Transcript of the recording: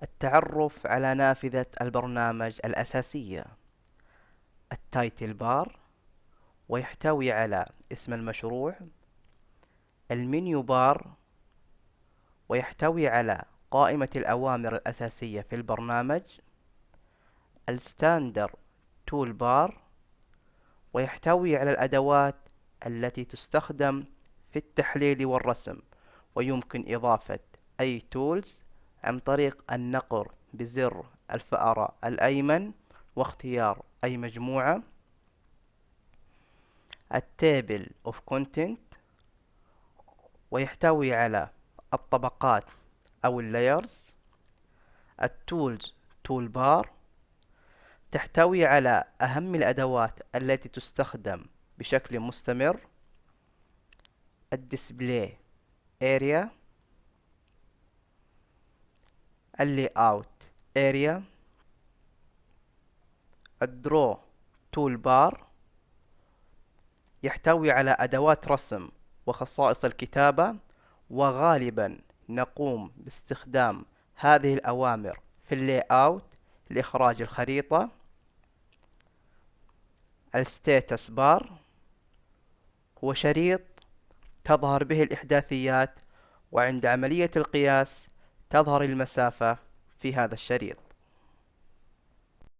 التعرف على نافذة البرنامج الأساسية. التايتل بار، ويحتوي على اسم المشروع. المنيو بار، ويحتوي على قائمة الأوامر الأساسية في البرنامج. الستاندر تول بار، ويحتوي على الأدوات التي تستخدم في التحليل والرسم، ويمكن إضافة أي تولز عن طريق النقر بزر الفأرة الأيمن واختيار أي مجموعة. التيبل اوف كونتنت، ويحتوي على الطبقات أو اللايرز. التولز تول بار، تحتوي على أهم الأدوات التي تستخدم بشكل مستمر. الديسبلاي اريا، اللي اوت اريا. الدرو تول بار، يحتوي على أدوات رسم وخصائص الكتابة، وغالبا نقوم باستخدام هذه الأوامر في اللاي اوت لإخراج الخريطة. الستاتس بار هو شريط تظهر به الإحداثيات، وعند عملية القياس تظهر المسافة في هذا الشريط.